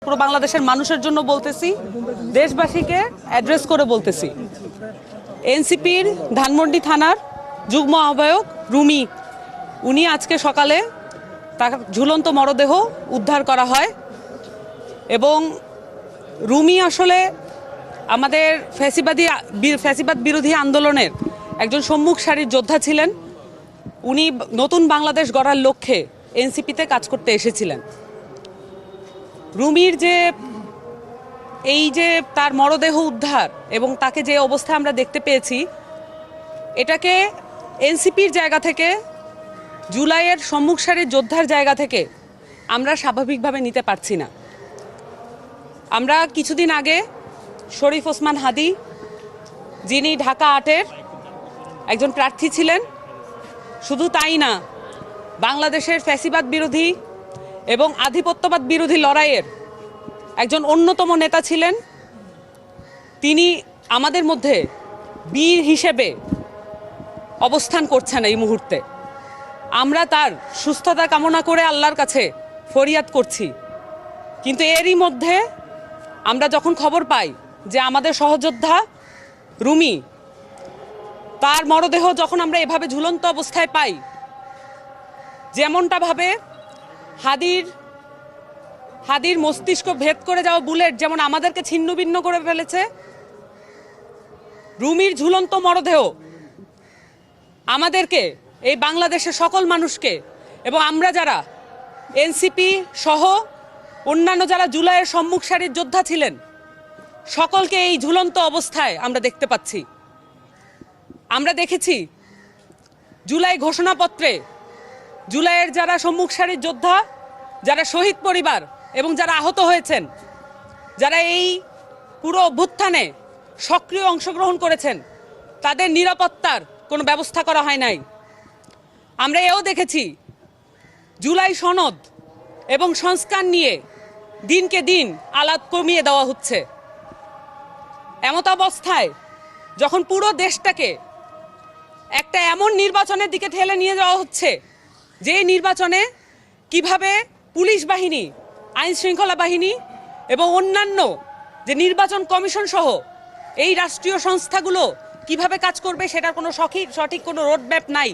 পুরো বাংলাদেশের মানুষের জন্য বলতেছি, দেশবাসীকে অ্যাড্রেস করে বলতেছি। এনসিপির ধানমন্ডি থানার যুগ্ম আহ্বায়ক রুমি, উনি আজকে সকালে তার ঝুলন্ত মরদেহ উদ্ধার করা হয় এবং রুমি আসলে আমাদের ফ্যাসিবাদ বিরোধী আন্দোলনের একজন সম্মুখ সারির যোদ্ধা ছিলেন। উনি নতুন বাংলাদেশ গড়ার লক্ষ্যে এনসিপিতে কাজ করতে এসেছিলেন। রুমির এই যে তার মরদেহ উদ্ধার এবং তাকে যে অবস্থায় আমরা দেখতে পেয়েছি, এটাকে এনসিপির জায়গা থেকে, জুলাইয়ের সম্মুখ সারির যোদ্ধার জায়গা থেকে আমরা স্বাভাবিকভাবে নিতে পারছি না। আমরা কিছুদিন আগে শরীফ ওসমান হাদি, যিনি ঢাকা ৮-এর একজন প্রার্থী ছিলেন, শুধু তাই না, বাংলাদেশের ফ্যাসিবাদ বিরোধী এবং আধিপত্যবাদ বিরোধী লড়াইয়ের একজন অন্যতম নেতা ছিলেন। তিনি আমাদের মধ্যে বীর হিসেবে অবস্থান করছেন এই মুহূর্তে। আমরা তার সুস্থতা কামনা করে আল্লাহর কাছে ফরিয়াদ করছি। কিন্তু এরই মধ্যে আমরা যখন খবর পাই যে আমাদের সহযোদ্ধা রুমি, তার মরদেহ যখন আমরা এভাবে ঝুলন্ত অবস্থায় পাই, যেমনটাভাবে হাদির মস্তিষ্ক ভেদ করে যাওয়া বুলেট যেমন আমাদেরকে ছিন্ন ভিন্ন করে ফেলেছে, রুমির ঝুলন্ত মরদেহ আমাদেরকে, এই বাংলাদেশের সকল মানুষকে এবং আমরা যারা এনসিপি সহ অন্যান্য যারা জুলাইয়ের সম্মুখ সারির যোদ্ধা ছিলেন, সকলকে এই ঝুলন্ত অবস্থায় আমরা দেখতে পাচ্ছি। আমরা দেখেছি জুলাই ঘোষণাপত্রে জুলাইয়ের যারা সম্মুখ সারির যোদ্ধা, যারা শহীদ পরিবার এবং যারা আহত হয়েছেন, যারা এই পুরো অভ্যুত্থানে সক্রিয় অংশগ্রহণ করেছেন, তাদের নিরাপত্তার কোনো ব্যবস্থা করা হয় নাই। আমরা এও দেখেছি জুলাই সনদ এবং সংস্কার নিয়ে দিনকে দিন আলাপ কমিয়ে দেওয়া হচ্ছে। এমত অবস্থায় যখন পুরো দেশটাকে একটা এমন নির্বাচনের দিকে ঠেলে নিয়ে যাওয়া হচ্ছে, যে নির্বাচনে কিভাবে পুলিশ বাহিনী, আইন শৃঙ্খলা বাহিনী এবং অন্যান্য যে নির্বাচন কমিশন সহ এই রাষ্ট্রীয় সংস্থাগুলো কিভাবে কাজ করবে, সেটার কোনো সঠিক কোনো রোডম্যাপ নাই।